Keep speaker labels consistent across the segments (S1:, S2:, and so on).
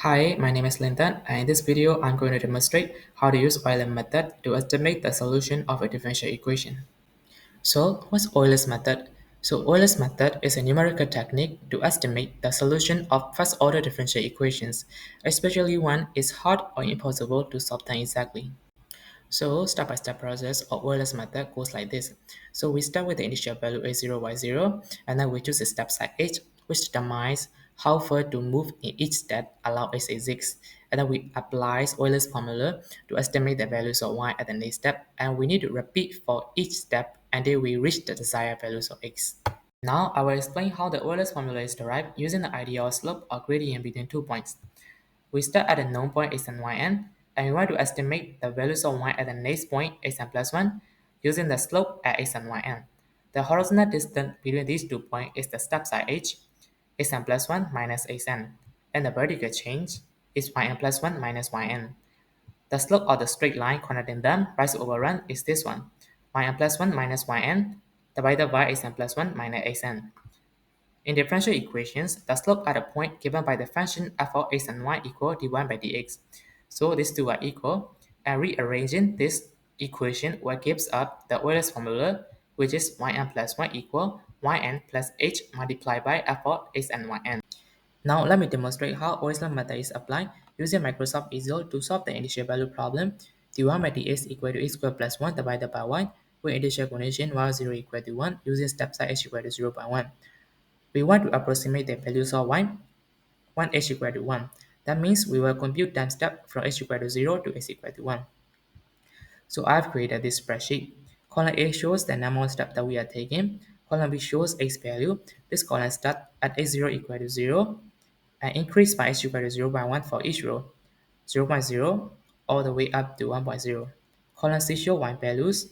S1: Hi, my name is Linton, and in this video, I'm going to demonstrate how to use Euler method to estimate the solution of a differential equation. So, what's Euler's method? So, Euler's method is a numerical technique to estimate the solution of first-order differential equations, especially when it's hard or impossible to solve them exactly. So step-by-step process of Euler's method goes like this. So we start with the initial value a0, y0, and then we choose a step size h, which determines how far to move in each step allow x exists. And then we apply Euler's formula to estimate the values of y at the next step, and we need to repeat for each step until we reach the desired values of x. Now I will explain how the Euler's formula is derived using the ideal slope or gradient between 2 points. We start at a known point x and yn, and we want to estimate the values of y at the next point xn plus 1 using the slope at x and yn. The horizontal distance between these 2 points is the step size h, xn plus 1 minus xn, and the vertical change is yn plus 1 minus yn. The slope of the straight line connecting them, rise over run, is this one, yn plus 1 minus yn divided by xn plus 1 minus xn. In differential equations, the slope at a point given by the function f of x and y equal d1 by dx. So these two are equal, and rearranging this equation what gives up the Euler's formula, which is yn plus 1 equal yn plus h multiplied by f of x and yn. Now let me demonstrate how Euler's method is applied using Microsoft Excel to solve the initial value problem d1 by dx equal to x squared plus 1 divided by y with initial condition y0 equal to 1 using step size h equal to 0.1. We want to approximate the values of y when h equal to 1. That means we will compute time step from h equal to 0 to h equal to 1. So I've created this spreadsheet. Column A shows the number of steps that we are taking. Column B shows x value. This column starts at x0 equal to 0 and increase by h equal to 0 by 1 for each row, 0.0 all the way up to 1.0. Column C shows y values.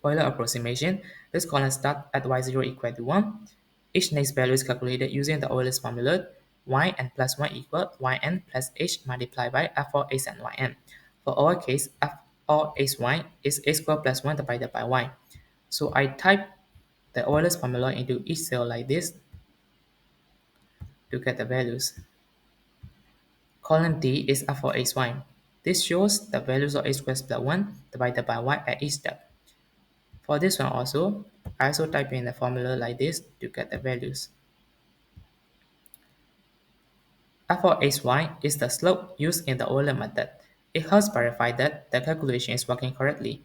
S1: Euler approximation. This column starts at y0 equal to 1. Each next value is calculated using the Euler's formula yn plus 1 equal yn plus h multiplied by f of x and yn. For our case, f of xy is x squared plus 1 divided by y. So I type the Euler's formula into each cell like this to get the values. Column D is f of xy. This shows the values of x squared plus 1 divided by y at each step. For this one also, I also type in the formula like this to get the values. F of xy is the slope used in the Euler method. It helps verify that the calculation is working correctly.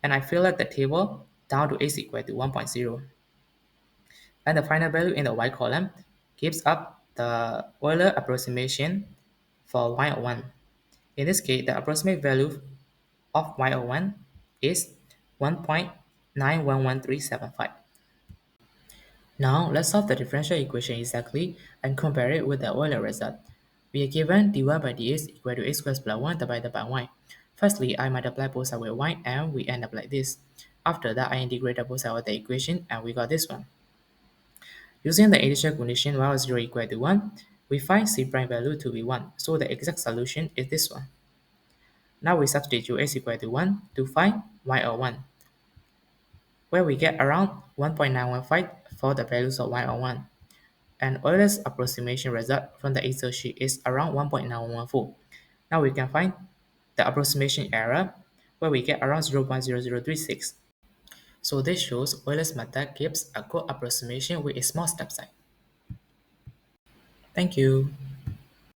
S1: And I fill out the table down to x equal to 1.0. And the final value in the y column gives up the Euler approximation for y01. In this case, the approximate value of y01 is 1.911375. Now, let's solve the differential equation exactly and compare it with the Euler result. We are given dy by dx equal to x squared plus 1 divided by y. Firstly, I multiply both sides with y and we end up like this. After that, I integrated both sides of the equation and we got this one. Using the initial condition y of 0 equal to 1, we find c prime value to be 1, so the exact solution is this one. Now we substitute x equal to 1 to find y of 1, where we get around 1.915 for the values of y of 1. And Euler's approximation result from the Excel sheet is around 1.9114. Now we can find the approximation error where we get around 0.0036. So this shows Euler's method gives a good approximation with a small step size. Thank you.